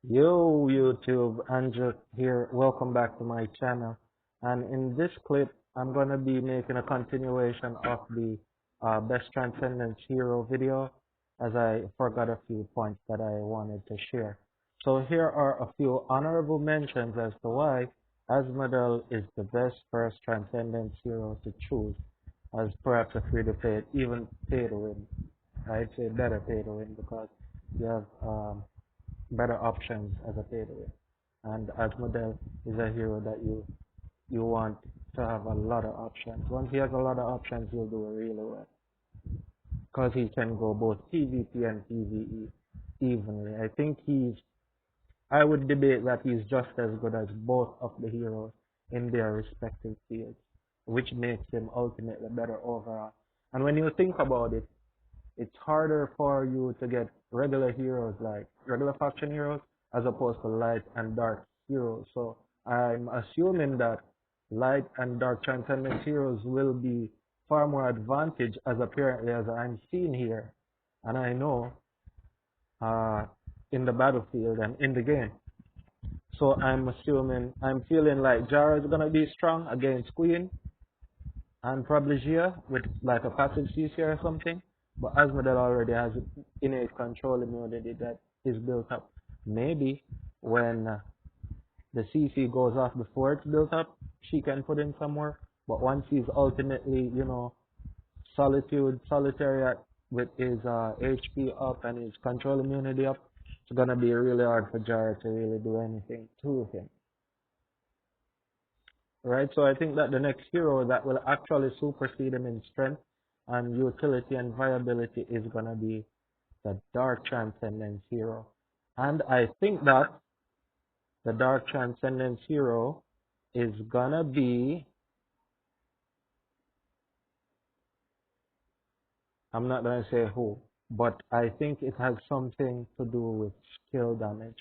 Yo, YouTube, Andrew here. Welcome back to my channel. And in this clip, I'm going to be making a continuation of the Best Transcendence Hero video, as I forgot a few points that I wanted to share. So here are a few honorable mentions as to why Asmodel is the best first Transcendence Hero to choose, as perhaps a free-to-play, even pay-to-win. I'd say better pay-to-win because you have better options as a payday. And as model is a hero that you want to have a lot of options. Once he has a lot of options, he'll do really well because he can go both PvP and PvE evenly. I would debate that he's just as good as both of the heroes in their respective fields, which makes him ultimately better overall. And when you think about it, it's harder for you to get regular heroes like regular faction heroes as opposed to light and dark heroes. So I'm assuming that light and dark transcendent heroes will be far more advantage as apparently as I'm seeing here. And I know uh, in the battlefield and in the game. So I'm feeling like Jara is gonna be strong against Queen and probably Gia with like a passive CC or something. But Asmodel already has innate control immunity that is built up. Maybe when the CC goes off before it's built up, she can put in some work. But once he's ultimately, solitary with his HP up and his control immunity up, it's gonna be really hard for Jara to really do anything to him. Right? So I think that the next hero that will actually supersede him in strength and utility and viability is gonna be the Dark Transcendence hero. And I think that the Dark Transcendence hero is gonna be, I'm not gonna say who, but I think it has something to do with skill damage.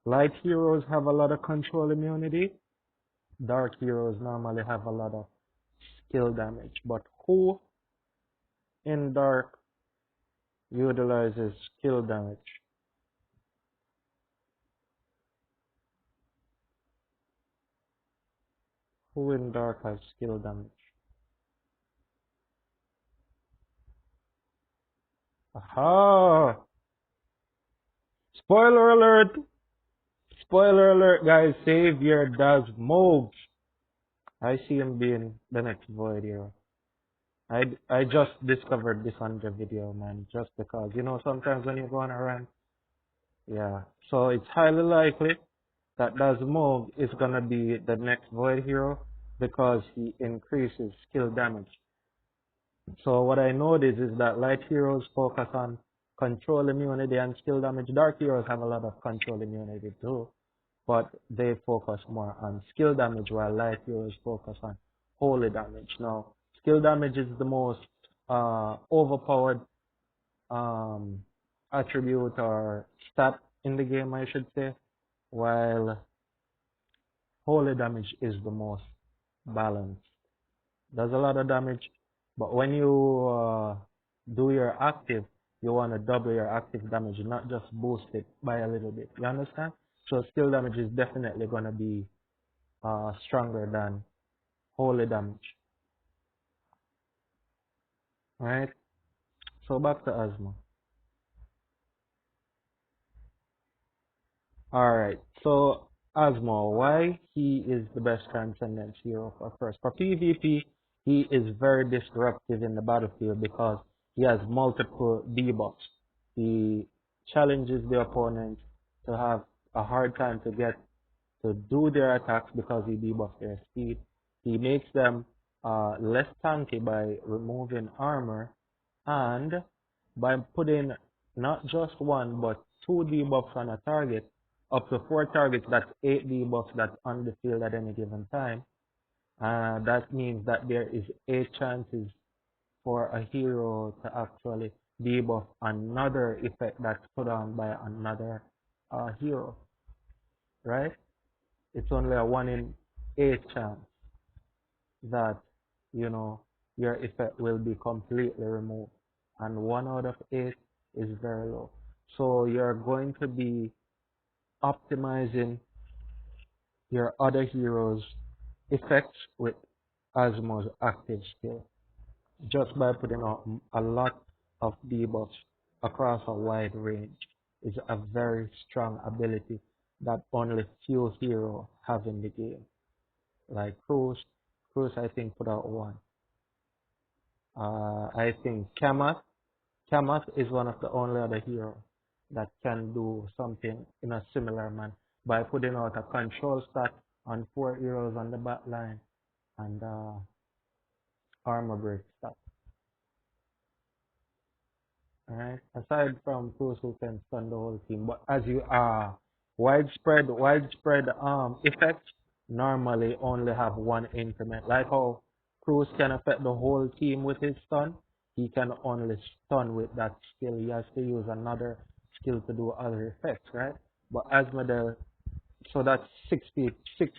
Light heroes have a lot of control immunity. Dark heroes normally have a lot of skill damage. But who in Dark utilizes skill damage? Who in Dark has skill damage? Aha! Spoiler alert! Spoiler alert, guys. Savior does moves. I see him being the next Void hero. I just discovered this on the video, man. Just because, sometimes when you go on a rant, yeah. So it's highly likely that does move is gonna be the next Void hero because he increases skill damage. So what I notice is that light heroes focus on control immunity and skill damage. Dark heroes have a lot of control immunity too, but they focus more on skill damage while light heroes focus on holy damage. Now, skill damage is the most overpowered um, attribute or stat in the game, I should say, while holy damage is the most balanced. Does a lot of damage, but when you do your active, you want to double your active damage, not just boost it by a little bit. You understand? So skill damage is definitely going to be stronger than holy damage. Right? So back to Asmo. Alright, so Asmo, why he is the best transcendence hero for first. For PvP, he is very disruptive in the battlefield because he has multiple debuffs. He challenges the opponent to have a hard time to get to do their attacks because he debuffs their speed. He makes them less tanky by removing armor and by putting not just one but two debuffs on a target, up to four targets, that's eight debuffs that's on the field at any given time. That means that there is eight chances for a hero to actually debuff another effect that's put on by another hero, right? It's only a 1 in 8 chance that, you know, your effect will be completely removed. And 1 out of 8 is very low. So you're going to be optimizing your other heroes' effects with asmo's active skill just by putting out a lot of debuffs across a wide range is a very strong ability that only few heroes have in the game. Like Cruz I think put out one. I think Kamath is one of the only other heroes that can do something in a similar manner by putting out a control stat on 4 heroes on the back line and armor break stat. Alright. Aside from those who can stun the whole team, but as you are widespread effects normally only have one increment. Like how Cruz can affect the whole team with his stun, he can only stun with that skill. He has to use another skill to do other effects, right? But Asmodel, so that's 66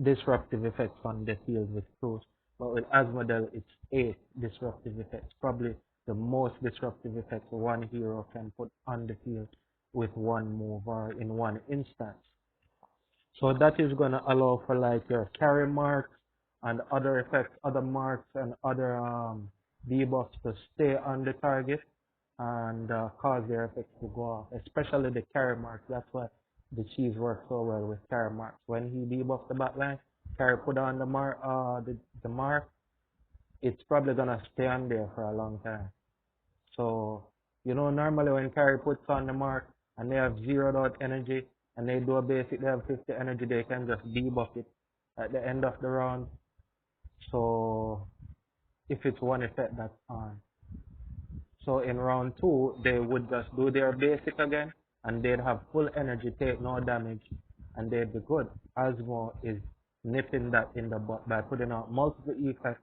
disruptive effects on the field with Cruz. But with Asmodel, it's 8 disruptive effects. Probably the most disruptive effects one hero can put on the field with one move or in one instance. So that is going to allow for like your carry marks and other effects, other marks and other debuffs to stay on the target and cause their effects to go off, especially the carry marks. That's why the cheese works so well with carry marks. When he debuffs the backline, carry put on the mark, it's probably gonna stay on there for a long time. So, normally when carry puts on the mark and they have zeroed out energy and they do a basic, they have 50 energy, they can just debuff it at the end of the round. So, if it's one effect that's on. So in round two, they would just do their basic again and they'd have full energy, take no damage, and they'd be good. Asmo is nipping that in the butt by putting out multiple effects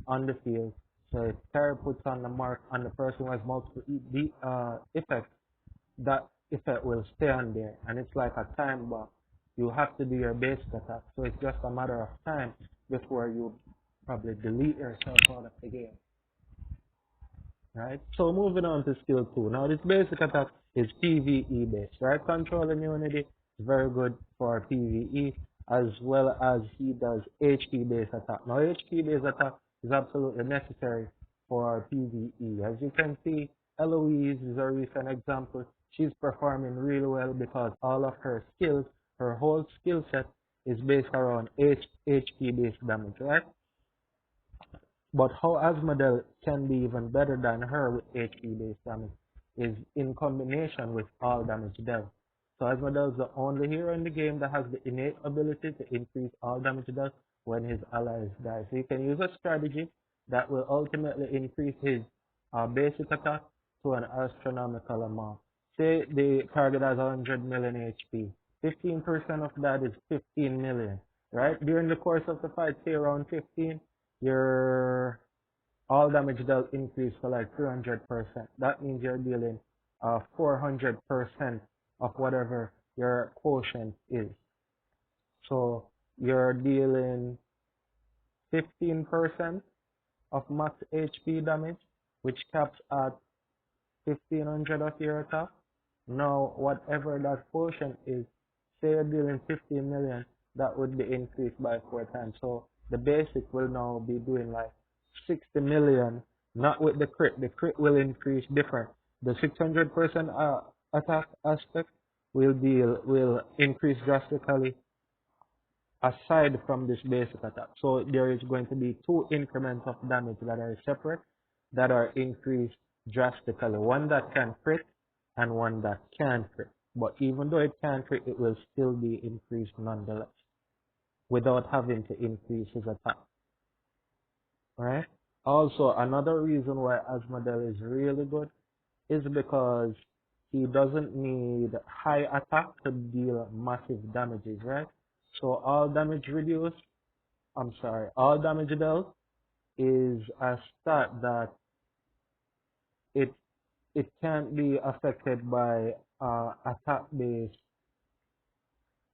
on the field. So if Terry puts on the mark on the person who has multiple effects, that effect will stay on there. And it's like a time bomb. You have to do your basic attack. So it's just a matter of time before you probably delete yourself out of the game. Right? So moving on to skill 2. Now this basic attack is PvE based, right? Control immunity is very good for PvE as well as he does HP based attack. Now HP based attack is absolutely necessary for PvE. As you can see, Eloise is a recent example. She's performing really well because all of her skills, her whole skill set is based around HP based damage, right? But how Asmodel can be even better than her with HP based damage is in combination with all damage dealt. So Asmodel is the only hero in the game that has the innate ability to increase all damage dealt when his allies die. So you can use a strategy that will ultimately increase his basic attack to an astronomical amount. Say the target has 100 million HP. 15% of that is 15 million, right? During the course of the fight, say around 15, your all damage dealt increase to like 300%. That means you're dealing 400% of whatever your quotient is. So you're dealing 15% of max HP damage, which caps at 1500 of your attack. Now, whatever that quotient is, say you're dealing 15 million, that would be increased by 4 times. So the basic will now be doing like 60 million, not with the crit. The crit will increase different. The 600% attack aspect will increase drastically aside from this basic attack. So there is going to be 2 increments of damage that are separate, that are increased drastically. One that can crit and one that can crit. But even though it can crit, it will still be increased nonetheless without having to increase his attack. Right? Also, another reason why Asmodel is really good is because he doesn't need high attack to deal massive damages, right? So all damage dealt is a stat that it it can't be affected by attack based,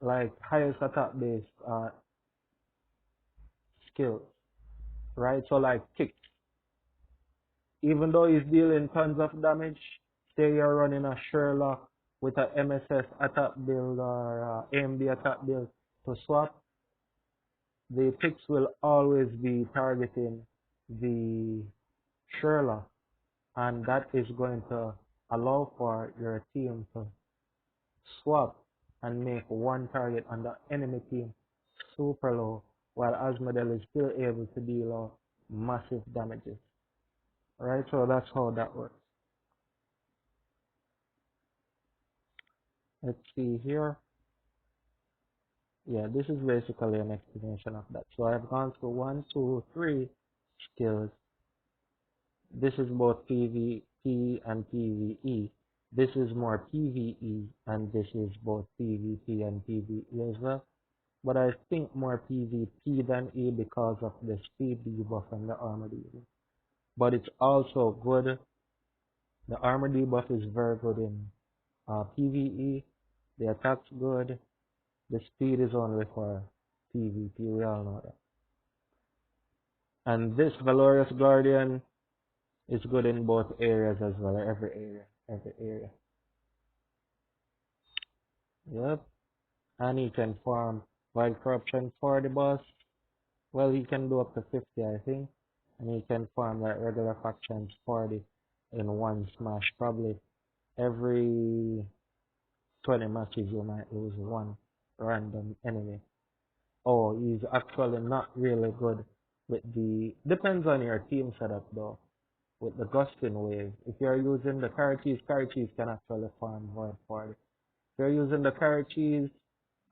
like highest attack based skills, right? So like kick, Even though he's dealing tons of damage, say you're running a Sherlock with a MSS attack build or AMD attack build to swap, the picks will always be targeting the Sherlock, and that is going to allow for your team to swap and make one target on the enemy team super low, while Asmodel is still able to deal out massive damages. Right, so that's how that works. Let's see here. Yeah, this is basically an explanation of that. So I've gone through one, two, three skills. This is both PvP and PvE. This is more PvE, and this is both PvP and PvE as well. But I think more PvP than E because of the speed debuff and the armor debuff. But it's also good. The armor debuff is very good in PvE. The attack's good. The speed is only for PvP. We all know that. And this Valorious Guardian is good in both areas as well. Every area. Yep. And he can farm Wild Corruption for the boss. Well, he can do up to 50, I think. And he can farm like regular factions 40 in one smash. Probably every 20 matches you might lose one random enemy. Oh, he's actually not really good with the... Depends on your team setup though. With the Gustin wave. If you're using the Karachees can actually farm Void 40. If you're using the Karachees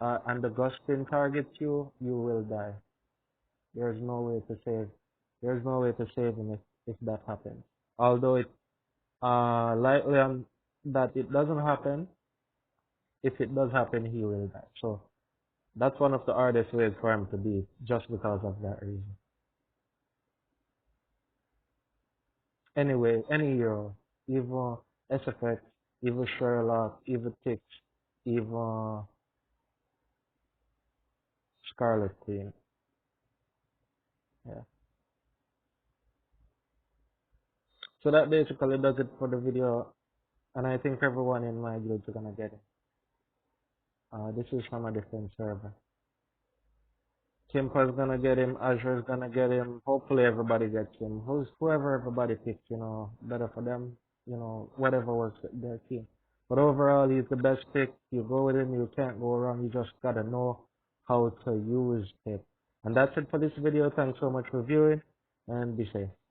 and the Gustin targets you, you will die. There's no way to save. There's no way to save him if that happens. Although it likely that it doesn't happen, if it does happen, he will die. So that's one of the hardest ways for him to beat, just because of that reason. Anyway, any hero, even SFX, even Sherlock, even Tix, even Scarlet Queen. Yeah. So that basically does it for the video, and I think everyone in my guild is gonna get it. This is from a different server. Kimpa's gonna get him, Azure's gonna get him, hopefully everybody gets him. Whoever everybody picks, better for them, whatever works with their team. But overall, he's the best pick. You go with him, you can't go wrong. You just gotta know how to use it. And that's it for this video. Thanks so much for viewing, and be safe.